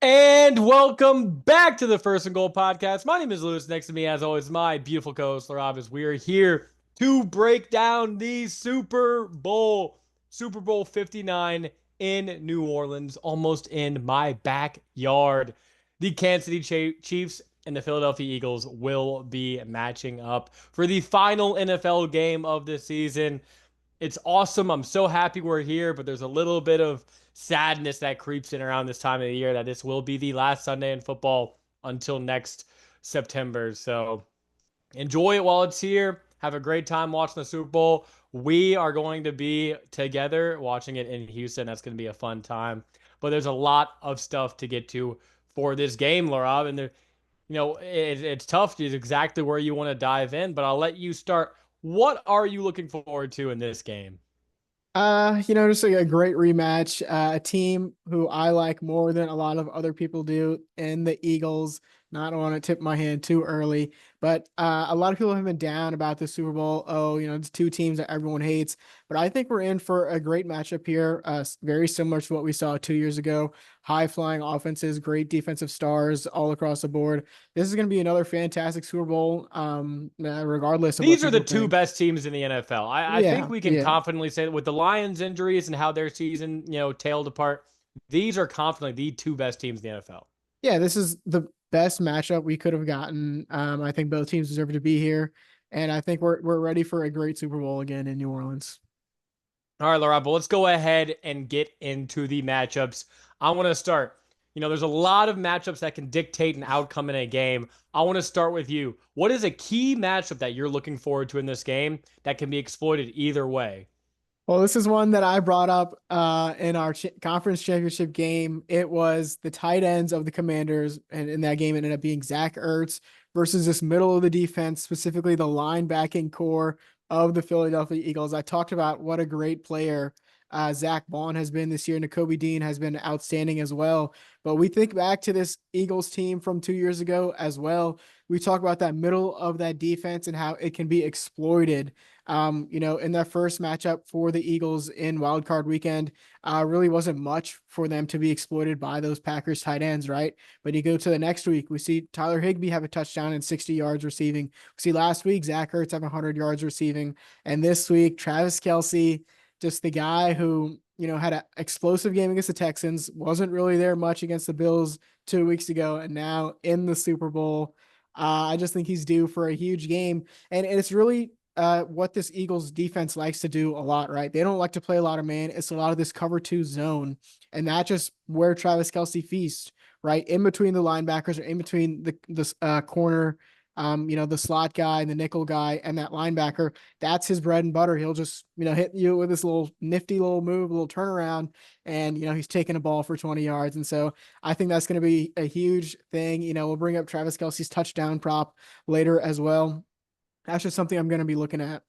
And welcome back to the First and Goal podcast. My name is Lewis. Next to me, as always, my beautiful co-host Laraib. We are here to break down the Super Bowl 59 in New Orleans, almost in my backyard. The Kansas City Chiefs and the Philadelphia Eagles will be matching up for the final NFL game of the season. It's awesome. I'm so happy we're here, but there's a little bit of sadness that creeps in around this time of the year that this will be the last Sunday in football until next September. So enjoy it while it's here. Have a great time watching the Super Bowl. We are going to be together watching it in Houston. That's going to be a fun time. But there's a lot of stuff to get to for this game, Laura. And it's tough. It's exactly where you want to dive in, but I'll let you start. What are you looking forward to in this game? Just like a great rematch. A team who I like more than a lot of other people do, and the Eagles. Not want to tip my hand too early, but a lot of people have been down about the Super Bowl. Oh, it's two teams that everyone hates, but I think we're in for a great matchup here. Very similar to what we saw 2 years ago. High flying offenses, great defensive stars all across the board. This is going to be another fantastic Super Bowl. Regardless of what These are the people two think. best teams in the NFL. I think Yeah, we can yeah. confidently say that with the Lions' injuries and how their season, tailed apart, these are confidently the two best teams in the NFL. Yeah, this is the best matchup we could have gotten. I think both teams deserve to be here, and I think we're ready for a great Super Bowl again in New Orleans. All right, Laura, but let's go ahead and get into the matchups. I want to start. There's a lot of matchups that can dictate an outcome in a game. I want to start with you. What is a key matchup that you're looking forward to in this game that can be exploited either way? Well, this is one that I brought up in our conference championship game. It was the tight ends of the Commanders, and in that game, it ended up being Zach Ertz versus this middle of the defense, specifically the linebacking core of the Philadelphia Eagles. I talked about what a great player Zach Bond has been this year, and Nakobe Dean has been outstanding as well. But we think back to this Eagles team from 2 years ago as well. We talk about that middle of that defense and how it can be exploited in that first matchup for the Eagles in Wild Card Weekend, really wasn't much for them to be exploited by those Packers tight ends, right? But you go to the next week, we see Tyler Higbee have a touchdown and 60 yards receiving. We see last week Zach Ertz have 100 yards receiving, and this week Travis Kelce, just the guy who had an explosive game against the Texans, wasn't really there much against the Bills 2 weeks ago, and now in the Super Bowl. I just think he's due for a huge game, and it's really what this Eagles defense likes to do a lot, right? They don't like to play a lot of man. It's a lot of this cover two zone, and that's just where Travis Kelce feasts, right? In between the linebackers or in between the corner, the slot guy and the nickel guy and that linebacker. That's his bread and butter. He'll just, hit you with this little nifty little move, a little turnaround, and, he's taking a ball for 20 yards. And so I think that's going to be a huge thing. We'll bring up Travis Kelce's touchdown prop later as well. That's just something I'm going to be looking at.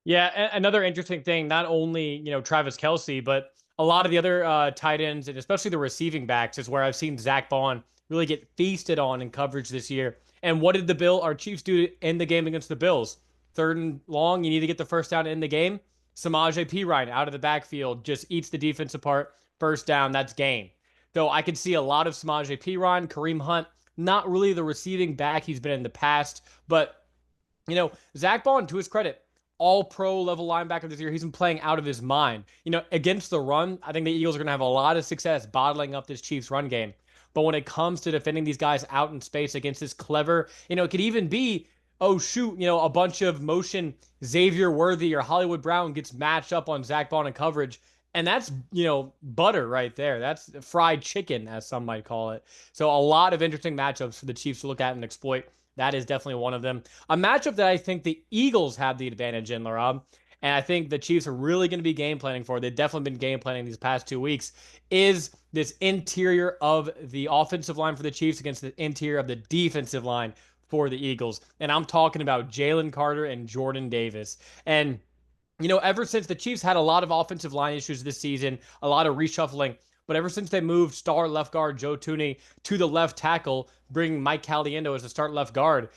Yeah, another interesting thing, not only, Travis Kelce, but a lot of the other tight ends and especially the receiving backs is where I've seen Zach Bond really get feasted on in coverage this year. And what did our Chiefs do in the game against the Bills? Third and long, you need to get the first down in the game. Samaje Perine out of the backfield just eats the defense apart. First down, that's game. Though I could see a lot of Samaje Perine, Kareem Hunt, not really the receiving back he's been in the past, but Zach Bond, to his credit, all pro level linebacker this year. He's been playing out of his mind. Against the run, I think the Eagles are going to have a lot of success bottling up this Chiefs run game. But when it comes to defending these guys out in space against this clever, it could even be, oh, shoot, a bunch of motion Xavier Worthy or Hollywood Brown gets matched up on Zach Bond in coverage. And that's, butter right there. That's fried chicken, as some might call it. So a lot of interesting matchups for the Chiefs to look at and exploit. That is definitely one of them. A matchup that I think the Eagles have the advantage in, Laurent, and I think the Chiefs are really going to be game planning for. They've definitely been game planning these past 2 weeks. Is this interior of the offensive line for the Chiefs against the interior of the defensive line for the Eagles? And I'm talking about Jalen Carter and Jordan Davis. And ever since the Chiefs had a lot of offensive line issues this season, a lot of reshuffling, but ever since they moved star left guard Joe Tooney to the left tackle, bringing Mike Caliendo as a start left guard,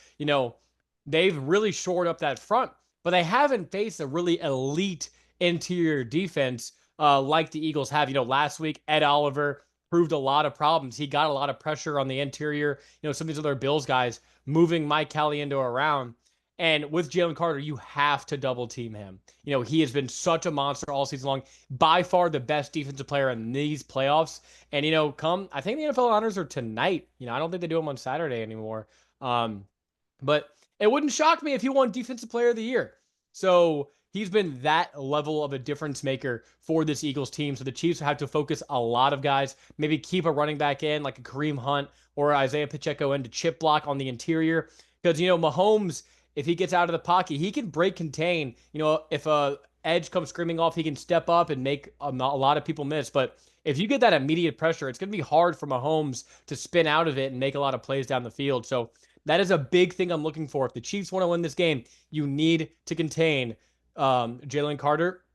they've really shored up that front, but they haven't faced a really elite interior defense like the Eagles have. Last week, Ed Oliver, proved a lot of problems. He got a lot of pressure on the interior. Some of these other Bills guys moving Mike Caliendo around. And with Jalen Carter, you have to double team him. He has been such a monster all season long, by far the best defensive player in these playoffs. And, I think the NFL honors are tonight. I don't think they do them on Saturday anymore. Um, but it wouldn't shock me if he won Defensive Player of the Year. So he's been that level of a difference maker for this Eagles team. So the Chiefs have to focus a lot of guys, maybe keep a running back in like a Kareem Hunt or Isaiah Pacheco in to chip block on the interior. Because, Mahomes, if he gets out of the pocket, he can break contain. If a edge comes screaming off, he can step up and make a lot of people miss. But if you get that immediate pressure, it's going to be hard for Mahomes to spin out of it and make a lot of plays down the field. So that is a big thing I'm looking for. If the Chiefs want to win this game, you need to contain Jalen Carter.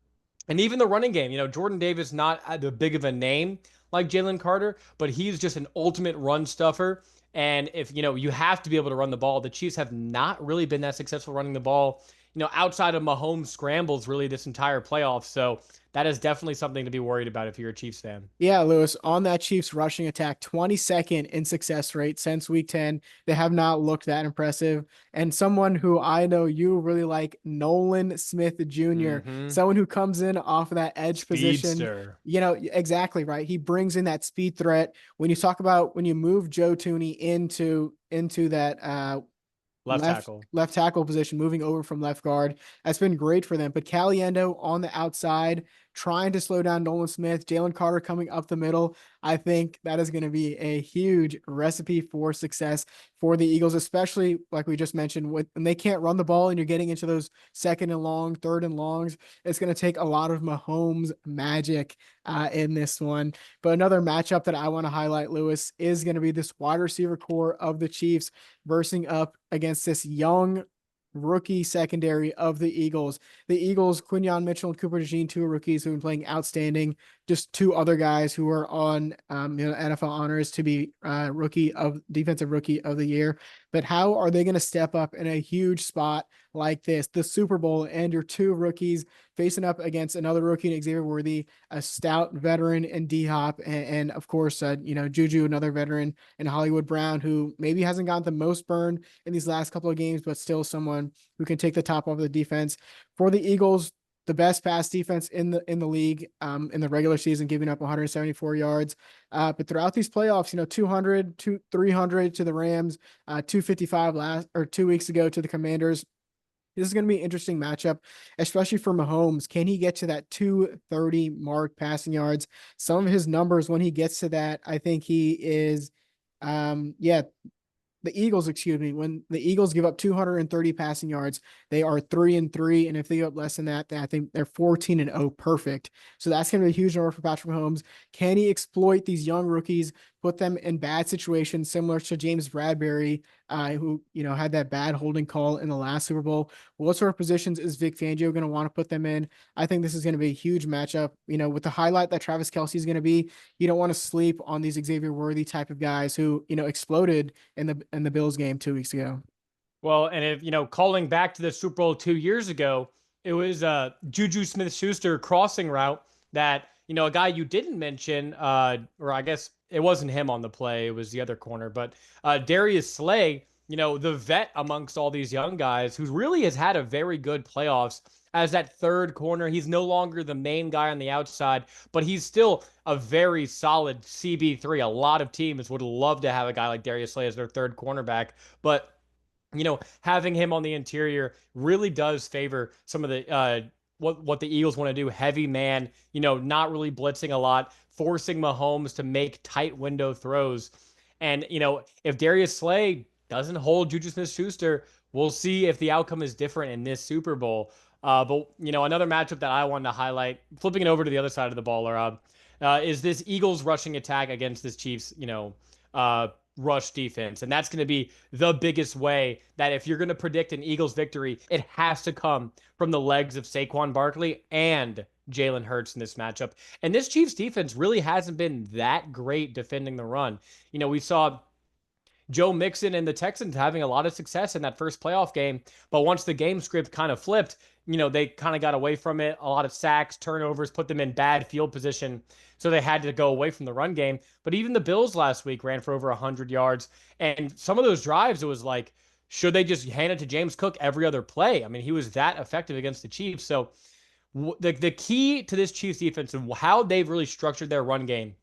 And even the running game, Jordan Davis not the big of a name like Jalen Carter, but he's just an ultimate run stuffer. And if you have to be able to run the ball, the Chiefs have not really been that successful running the ball, outside of Mahomes scrambles really this entire playoff. So that is definitely something to be worried about if you're a Chiefs fan. Yeah, Lewis, on that Chiefs rushing attack, 22nd in success rate since week 10. They have not looked that impressive. And someone who I know you really like, Nolan Smith Jr., Mm-hmm. someone who comes in off of that edge position. Speedster. Exactly right. He brings in that speed threat. When you talk about when you move Joe Tooney into that Left tackle. left tackle position, moving over from left guard. That's been great for them. But Caliendo on the outside, trying to slow down Nolan Smith, Jalen Carter coming up the middle. I think that is going to be a huge recipe for success for the Eagles, especially like we just mentioned, when they can't run the ball and you're getting into those second and long, third and longs. It's going to take a lot of Mahomes magic in this one. But another matchup that I want to highlight, Lewis, is going to be this wide receiver core of the Chiefs versing up against this young rookie secondary of the Eagles. The Eagles, Quinyon Mitchell and Cooper DeJean, two rookies who have been playing outstanding. Just two other guys who are on NFL honors to be defensive rookie of the year. But how are they going to step up in a huge spot like this, the Super Bowl, and your two rookies facing up against another rookie, Xavier Worthy, a stout veteran in D Hop, and of course, Juju, another veteran, and Hollywood Brown, who maybe hasn't gotten the most burn in these last couple of games, but still someone who can take the top off the defense. For the Eagles, the best pass defense in the league in the regular season, giving up 174 yards. But throughout these playoffs, 200, 300 to the Rams, 255 2 weeks ago to the Commanders. This is going to be an interesting matchup, especially for Mahomes. Can he get to that 230 mark passing yards? Some of his numbers when he gets to that, I think he is, the Eagles, excuse me, when the Eagles give up 230 passing yards, they are 3-3. And if they give up less than that, then I think they're 14-0 perfect. So that's going to be a huge number for Patrick Mahomes. Can he exploit these young rookies, put them in bad situations, similar to James Bradbury, who, had that bad holding call in the last Super Bowl? What sort of positions is Vic Fangio going to want to put them in? I think this is going to be a huge matchup, with the highlight that Travis Kelce is going to be. You don't want to sleep on these Xavier Worthy type of guys who, exploded in the Bills game 2 weeks ago. Well, and if calling back to the Super Bowl 2 years ago, it was Juju Smith-Schuster crossing route that a guy you didn't mention, or I guess it wasn't him on the play, it was the other corner, but Darius Slay, the vet amongst all these young guys, who really has had a very good playoffs as that third corner. He's no longer the main guy on the outside, but he's still a very solid CB3. A lot of teams would love to have a guy like Darius Slay as their third cornerback, but having him on the interior really does favor some of the what the Eagles want to do. Heavy man, not really blitzing a lot, forcing Mahomes to make tight window throws. And if Darius Slay doesn't hold Juju Smith-Schuster, we'll see if the outcome is different in this Super Bowl. But another matchup that I wanted to highlight, flipping it over to the other side of the ball, Rob, is this Eagles rushing attack against this Chiefs, rush defense. And that's going to be the biggest way that if you're going to predict an Eagles victory, it has to come from the legs of Saquon Barkley and Jalen Hurts in this matchup. And this Chiefs defense really hasn't been that great defending the run. We saw Joe Mixon and the Texans having a lot of success in that first playoff game. But once the game script kind of flipped, they kind of got away from it. A lot of sacks, turnovers, put them in bad field position. So they had to go away from the run game. But even the Bills last week ran for over 100 yards. And some of those drives, it was like, should they just hand it to James Cook every other play? I mean, he was that effective against the Chiefs. So the key to this Chiefs defense and how they've really structured their run game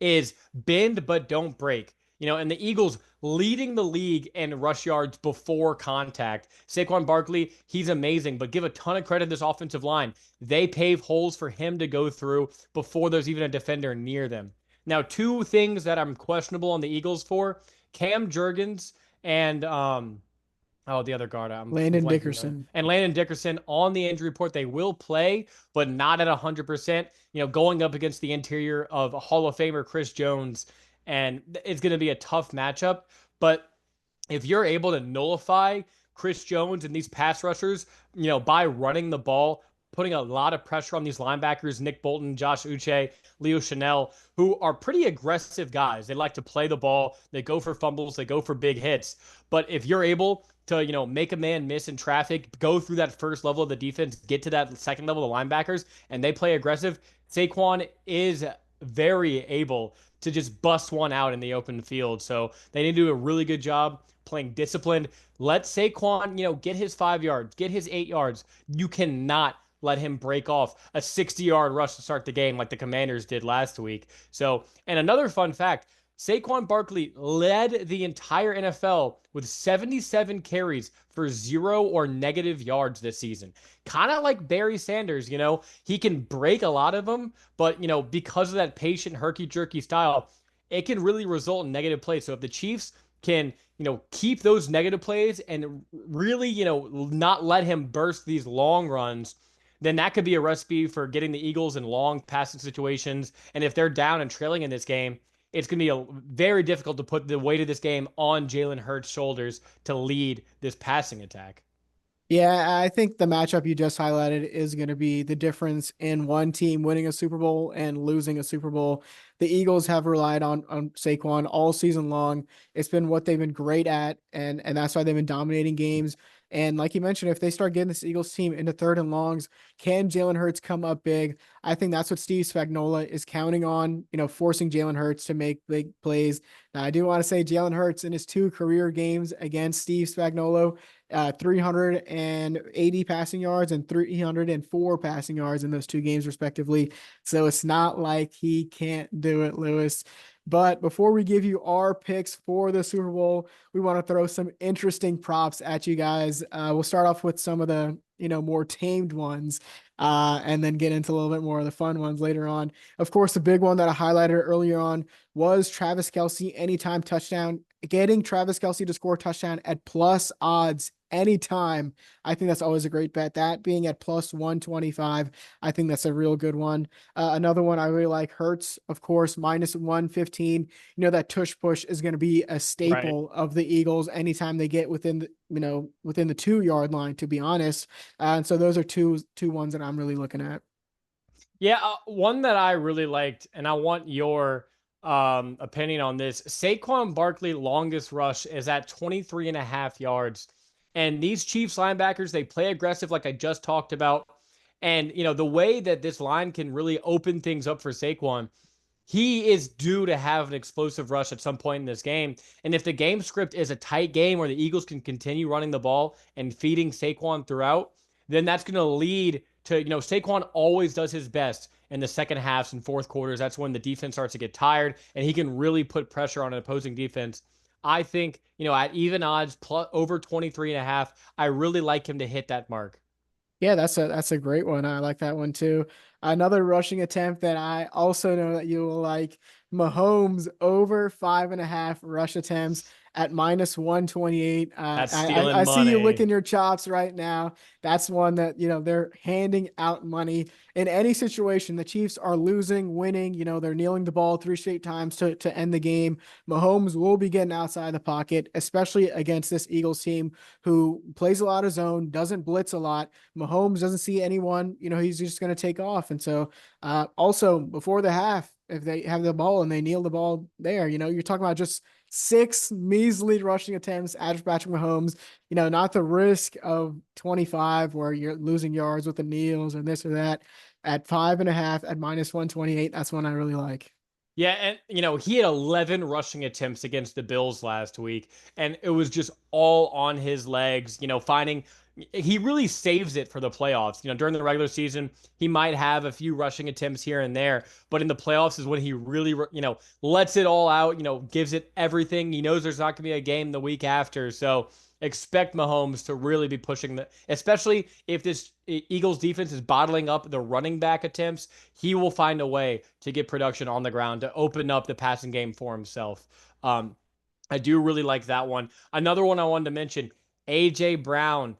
is bend but don't break. And the Eagles leading the league in rush yards before contact. Saquon Barkley, he's amazing, but give a ton of credit to this offensive line. They pave holes for him to go through before there's even a defender near them. Now, two things that I'm questionable on the Eagles for: Cam Jurgens and the other guard. I'm Landon blanking on. Dickerson. And Landon Dickerson on the injury report. They will play, but not at 100%. Going up against the interior of Hall of Famer Chris Jones, and it's going to be a tough matchup. But if you're able to nullify Chris Jones and these pass rushers, by running the ball, putting a lot of pressure on these linebackers, Nick Bolton, Josh Uche, Leo Chanel, who are pretty aggressive guys. They like to play the ball. They go for fumbles. They go for big hits. But if you're able to, make a man miss in traffic, go through that first level of the defense, get to that second level of the linebackers, and they play aggressive, Saquon is very able to just bust one out in the open field. So they need to do a really good job playing disciplined. Let Saquon, get his 5 yards, get his 8 yards. You cannot let him break off a 60-yard rush to start the game like the Commanders did last week. So, and another fun fact, Saquon Barkley led the entire NFL with 77 carries for 0 or negative yards this season. Kind of like Barry Sanders, he can break a lot of them, but, because of that patient, herky-jerky style, it can really result in negative plays. So if the Chiefs can, keep those negative plays and really, not let him burst these long runs, then that could be a recipe for getting the Eagles in long passing situations. And if they're down and trailing in this game, it's going to be very difficult to put the weight of this game on Jalen Hurts' shoulders to lead this passing attack. Yeah, I think the matchup you just highlighted is going to be the difference in one team winning a Super Bowl and losing a Super Bowl. The Eagles have relied on Saquon all season long. It's been what they've been great at, and that's why they've been dominating games. And like you mentioned, if they start getting this Eagles team into third and longs, can Jalen Hurts come up big? I think that's what Steve Spagnuolo is counting on, forcing Jalen Hurts to make big plays. Now, I do want to say Jalen Hurts in his 2 career games against Steve Spagnuolo, 380 passing yards and 304 passing yards in those 2 games, respectively. So it's not like he can't do it, Lewis. But before we give you our picks for the Super Bowl, we want to throw some interesting props at you guys. We'll start off with some of the, more tamed ones, and then get into a little bit more of the fun ones later on. Of course, the big one that I highlighted earlier on was Travis Kelce anytime touchdown. Getting Travis Kelce to score a touchdown at plus odds anytime, I think that's always a great bet. That being at plus 125, I think that's a real good one. Another one I really like, Hurts, of course, minus 115. That tush push is going to be a staple of the Eagles anytime they get within within the 2-yard line, to be honest. And so those are two ones that I'm really looking at. Yeah, one that I really liked, and I want your opinion on this. Saquon Barkley longest rush is at 23 and a half yards. And these Chiefs linebackers, they play aggressive like I just talked about. And, the way that this line can really open things up for Saquon, he is due to have an explosive rush at some point in this game. And if the game script is a tight game where the Eagles can continue running the ball and feeding Saquon throughout, then that's going to lead to, Saquon always does his best in the second halves and fourth quarters. That's when the defense starts to get tired and he can really put pressure on an opposing defense. I think, at even odds, plus over 23 and a half, I really like him to hit that mark. Yeah, that's a great one. I like that one too. Another rushing attempt that I also know that you will like, Mahomes over 5.5 rush attempts at minus 128. That's I stealing see you money. licking your chops right now. That's one that, they're handing out money in any situation. The Chiefs are losing, winning, they're kneeling the ball 3 straight times to end the game. Mahomes will be getting outside the pocket, especially against this Eagles team who plays a lot of zone, doesn't blitz a lot. Mahomes doesn't see anyone, he's just going to take off. And so also before the half, if they have the ball and they kneel the ball there, you're talking about just 6 measly rushing attempts at Patrick Mahomes. Not the risk of 25 where you're losing yards with the kneels and this or that. At 5.5 at -128, that's one I really like. Yeah, and he had 11 rushing attempts against the Bills last week, and it was just all on his legs. Finding he really saves it for the playoffs. During the regular season, he might have a few rushing attempts here and there, but in the playoffs is when he really, lets it all out. Gives it everything. He knows there's not going to be a game the week after, so expect Mahomes to really be pushing especially if this Eagles defense is bottling up the running back attempts. He will find a way to get production on the ground to open up the passing game for himself. I do really like that one. Another one I wanted to mention, AJ Brown,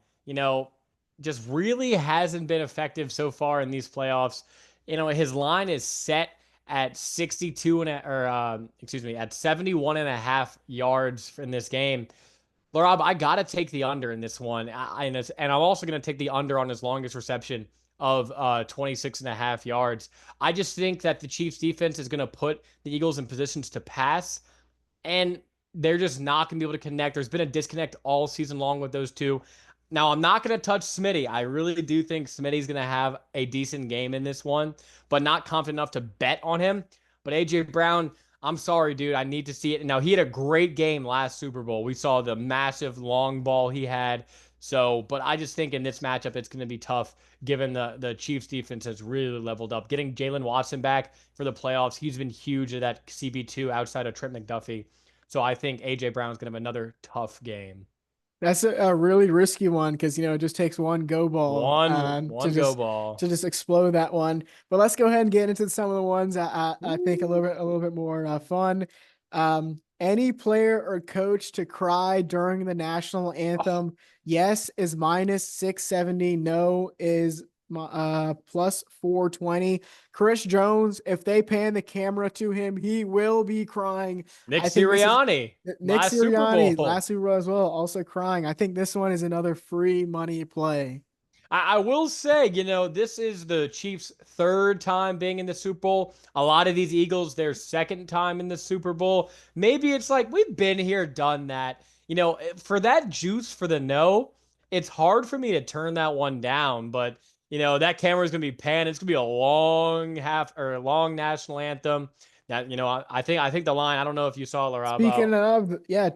just really hasn't been effective so far in these playoffs. His line is set at 62 at 71 and a half yards in this game. Laraib, I got to take the under in this one. And I'm also going to take the under on his longest reception of 26 and a half yards. I just think that the Chiefs defense is going to put the Eagles in positions to pass, and they're just not going to be able to connect. There's been a disconnect all season long with those two. Now, I'm not going to touch Smitty. I really do think Smitty's going to have a decent game in this one, but not confident enough to bet on him. But A.J. Brown, I'm sorry, dude. I need to see it. Now, he had a great game last Super Bowl. We saw the massive long ball he had. So, but I just think in this matchup, it's going to be tough given the Chiefs defense has really leveled up. Getting Jalen Watson back for the playoffs, he's been huge at that CB2 outside of Trent McDuffie. So I think A.J. Brown's going to have another tough game. That's a really risky one because it just takes one go ball One go ball. to just explode that one. But let's go ahead and get into some of the ones I think a little bit more fun. Any player or coach to cry during the national anthem? Yes is -670. No is plus 420. Chris Jones, if they pan the camera to him, he will be crying. Nick I think this is Sirianni, Nick last Super Sirianni, Bowl. last Super Bowl as well, also crying. I think this one is another free money play. I will say, this is the Chiefs' third time being in the Super Bowl. A lot of these Eagles, their second time in the Super Bowl. Maybe it's like, we've been here, done that. For that juice for the no, it's hard for me to turn that one down. But, that camera is going to be panned. It's going to be a long national anthem. That, I think the line, I don't know if you saw, Larab, Speaking of, yeah,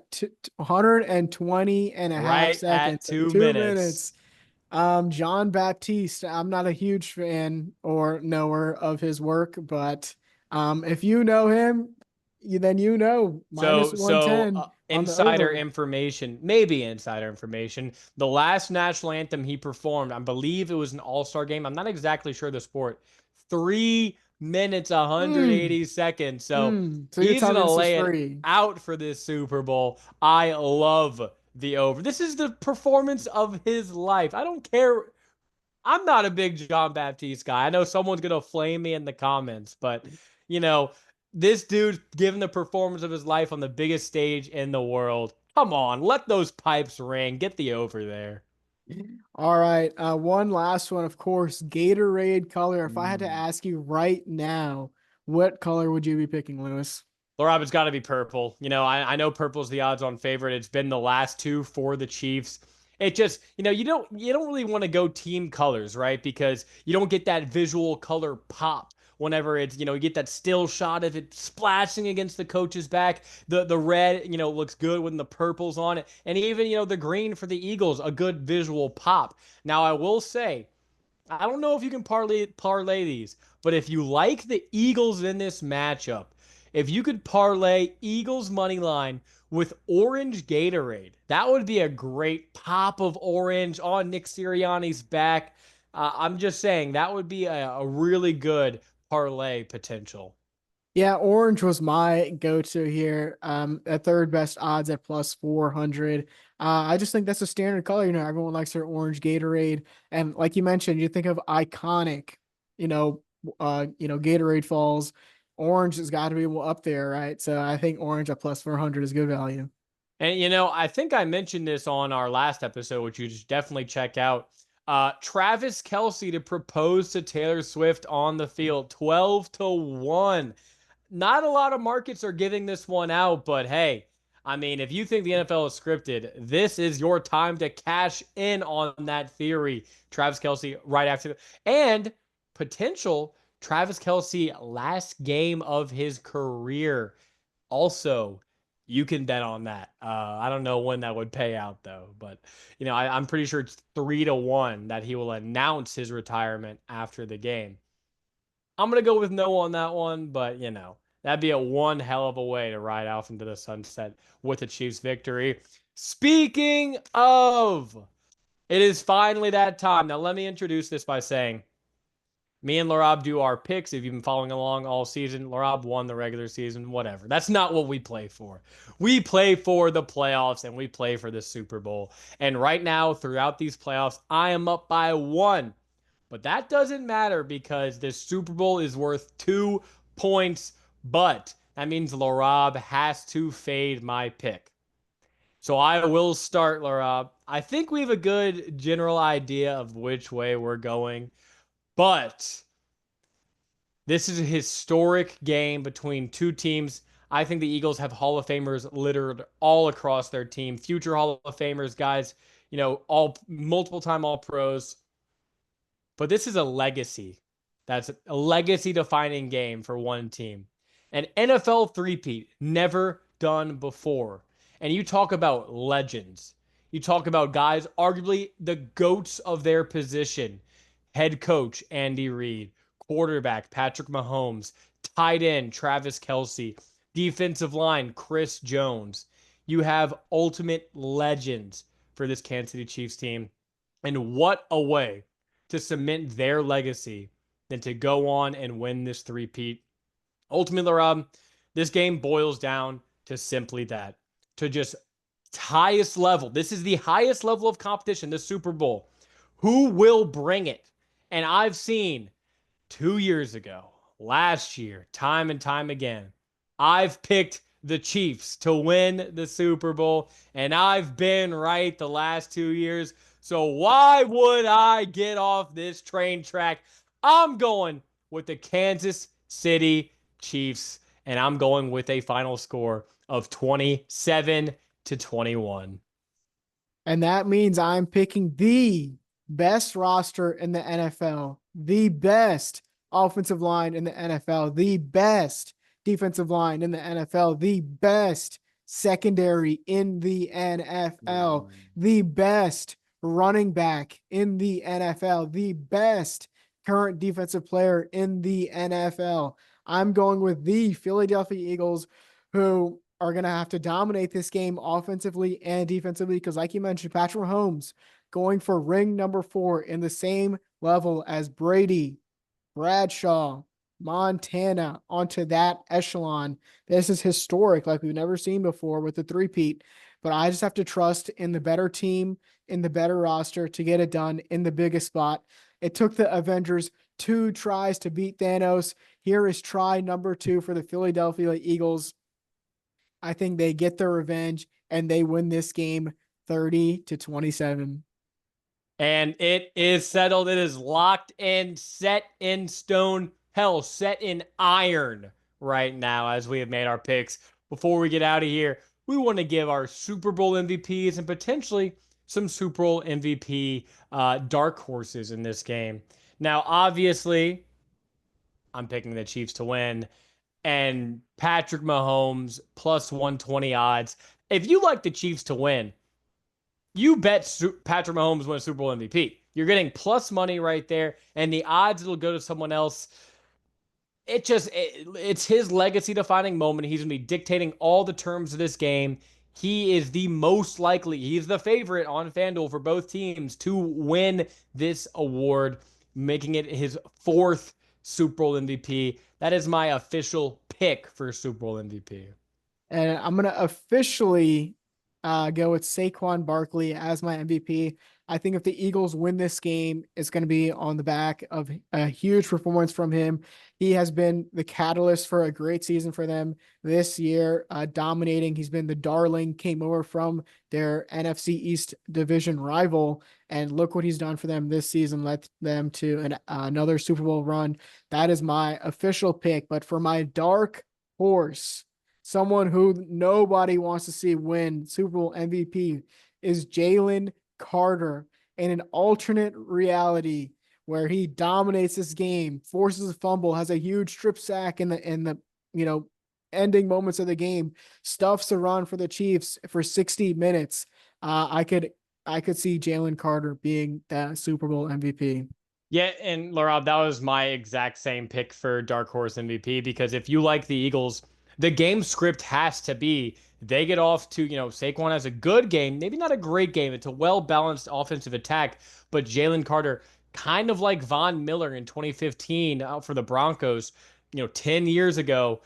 120 and a half right at seconds, 2 minutes. 2 minutes. John Baptiste, I'm not a huge fan or knower of his work, but if you know him, then minus So 110 on the insider over. information, maybe insider information. The last national anthem he performed, I believe it was an All-Star game. I'm not exactly sure the sport. 3 minutes, Mm, 180 seconds. So So you're he's telling me gonna this is lay it free? out for this Super Bowl. I love the over. This is the performance of his life. I don't care. I'm not a big John Baptiste guy. I know someone's gonna flame me in the comments, but you know, this dude giving the performance of his life on the biggest stage in the world. Come on, let those pipes ring. Get the over there. All right. One last one, of course, Gatorade color. If I had to Mm. ask you right now, what color would you be picking, Lewis? Laurab, it's got to be purple. I know purple's the odds-on favorite. It's been the last two for the Chiefs. It just, you don't really want to go team colors, right? Because you don't get that visual color pop whenever it's, you get that still shot of it splashing against the coach's back. The red, looks good when the purple's on it. And even, the green for the Eagles, a good visual pop. Now, I will say, I don't know if you can parlay these, but if you like the Eagles in this matchup, if you could parlay Eagles money line with orange Gatorade, that would be a great pop of orange on Nick Sirianni's back. I'm just saying that would be a really good parlay potential. Yeah, orange was my go-to here. At third best odds at plus 400. I just think that's a standard color. Everyone likes their orange Gatorade. And like you mentioned, you think of iconic, Gatorade falls. Orange has got to be up there, right? So I think orange at plus 400 is good value. And I think I mentioned this on our last episode, which you should definitely check out. Travis Kelce to propose to Taylor Swift on the field, 12 to 1. Not a lot of markets are giving this one out, but hey, I mean, if you think the NFL is scripted, this is your time to cash in on that theory. Travis Kelce right after, and potential Travis Kelce last game of his career. Also, you can bet on that. I don't know when that would pay out though, but I'm pretty sure it's 3-1 that he will announce his retirement after the game. I'm gonna go with no on that one, but that'd be a one hell of a way to ride off into the sunset with a Chiefs victory. Speaking of, it is finally that time. Now let me introduce this by saying me and Laraib do our picks. If you've been following along all season, Laraib won the regular season, whatever. That's not what we play for. We play for the playoffs and we play for the Super Bowl. And right now, throughout these playoffs, I am up by one. But that doesn't matter because this Super Bowl is worth 2 points. But that means Laraib has to fade my pick. So I will start, Laraib. I think we have a good general idea of which way we're going. But this is a historic game between two teams. I think the Eagles have Hall of Famers littered all across their team. Future Hall of Famers, guys, all multiple time all pros. But this is a legacy. That's a legacy defining game for one team. An NFL three-peat, never done before. And you talk about legends. You talk about guys, arguably the GOATs of their position. Head coach Andy Reid, quarterback Patrick Mahomes, tight end Travis Kelce, defensive line Chris Jones. You have ultimate legends for this Kansas City Chiefs team. And what a way to cement their legacy than to go on and win this three-peat. Ultimately, Rob, this game boils down to simply that. To just highest level. This is the highest level of competition, the Super Bowl. Who will bring it? And I've seen 2 years ago, last year, time and time again, I've picked the Chiefs to win the Super Bowl, and I've been right the last 2 years. So why would I get off this train track? I'm going with the Kansas City Chiefs, and I'm going with a final score of 27-21. And that means I'm picking the best roster in the NFL, the best offensive line in the NFL, the best defensive line in the NFL, the best secondary in the NFL, the best running back in the NFL, the best current defensive player in the NFL. I'm going with the Philadelphia Eagles, who are going to have to dominate this game offensively and defensively because, like you mentioned, Patrick Mahomes going for ring number 4 in the same level as Brady, Bradshaw, Montana onto that echelon. This is historic, like we've never seen before with the three-peat. But I just have to trust in the better team, in the better roster to get it done in the biggest spot. It took the Avengers 2 tries to beat Thanos. Here is try number 2 for the Philadelphia Eagles. I think they get their revenge and they win this game 30-27. And it is settled. It is locked in, set in stone, hell, set in iron right now as we have made our picks. Before we get out of here, we want to give our Super Bowl MVPs and potentially some Super Bowl MVP dark horses in this game. Now, obviously, I'm picking the Chiefs to win. And Patrick Mahomes plus 120 odds. If you like the Chiefs to win, you bet Patrick Mahomes wins Super Bowl MVP. You're getting plus money right there, and the odds it'll go to someone else. It's his legacy defining moment. He's gonna be dictating all the terms of this game. He is the most likely. He's the favorite on FanDuel for both teams to win this award, making it his 4th Super Bowl MVP. That is my official pick for Super Bowl MVP. And I'm going to officially go with Saquon Barkley as my MVP. I think if the Eagles win this game, it's going to be on the back of a huge performance from him. He has been the catalyst for a great season for them this year, dominating. He's been the darling, came over from their NFC East division rival, and look what he's done for them this season, led them to another Super Bowl run. That is my official pick. But for my dark horse, someone who nobody wants to see win Super Bowl MVP is Jalen Carter in an alternate reality where he dominates this game, forces a fumble, has a huge strip sack in the you know ending moments of the game, stuffs a run for the Chiefs for 60 minutes. I could see Jalen Carter being that Super Bowl MVP. Yeah, and Laraib, that was my exact same pick for Dark Horse MVP because if you like the Eagles, the game script has to be they get off to, Saquon has a good game, maybe not a great game. It's a well-balanced offensive attack, but Jalen Carter, kind of like Von Miller in 2015 out for the Broncos, 10 years ago,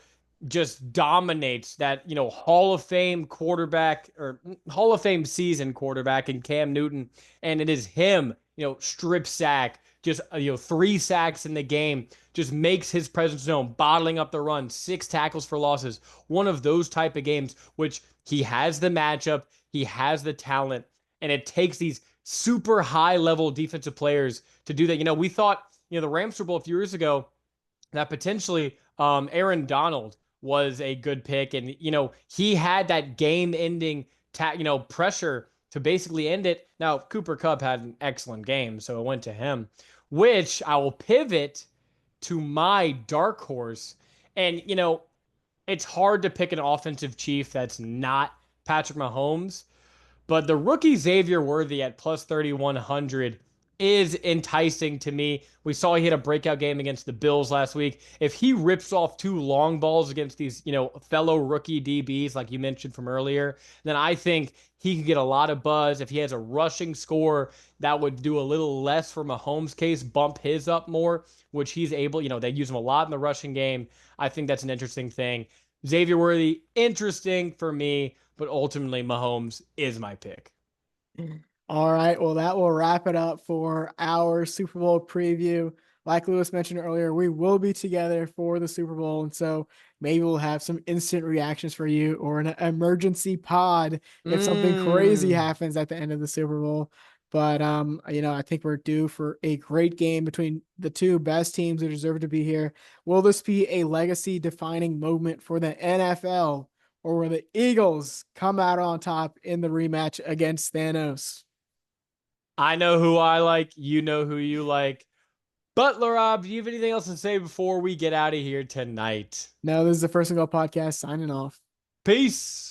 just dominates that, Hall of Fame quarterback or Hall of Fame season quarterback in Cam Newton. And it is him, strip sack, just, 3 sacks in the game, just makes his presence known, bottling up the run, 6 tackles for losses. One of those type of games, which he has the matchup, he has the talent, and it takes these super high level defensive players to do that. We thought, the Rams Super Bowl a few years ago, that potentially Aaron Donald was a good pick, and he had that game-ending pressure to basically end it. Now Cooper Kupp had an excellent game, so it went to him. Which I will pivot to my dark horse, and it's hard to pick an offensive chief that's not Patrick Mahomes. But the rookie Xavier Worthy at plus 3,100 is enticing to me. We saw he had a breakout game against the Bills last week. If he rips off 2 long balls against these, fellow rookie DBs, like you mentioned from earlier, then I think he could get a lot of buzz. If he has a rushing score, that would do a little less for Mahomes' case, bump his up more, which he's able, they use him a lot in the rushing game. I think that's an interesting thing. Xavier Worthy, interesting for me, but ultimately Mahomes is my pick. All right. Well, that will wrap it up for our Super Bowl preview. Like Lewis mentioned earlier, we will be together for the Super Bowl. And so maybe we'll have some instant reactions for you or an emergency pod if something crazy Mm. happens at the end of the Super Bowl. But I think we're due for a great game between the two best teams who deserve to be here. Will this be a legacy defining moment for the NFL, or will the Eagles come out on top in the rematch against Thanos? I know who I like. You know who you like. Butler Rob, do you have anything else to say before we get out of here tonight? No, this is the First and Goal podcast signing off. Peace.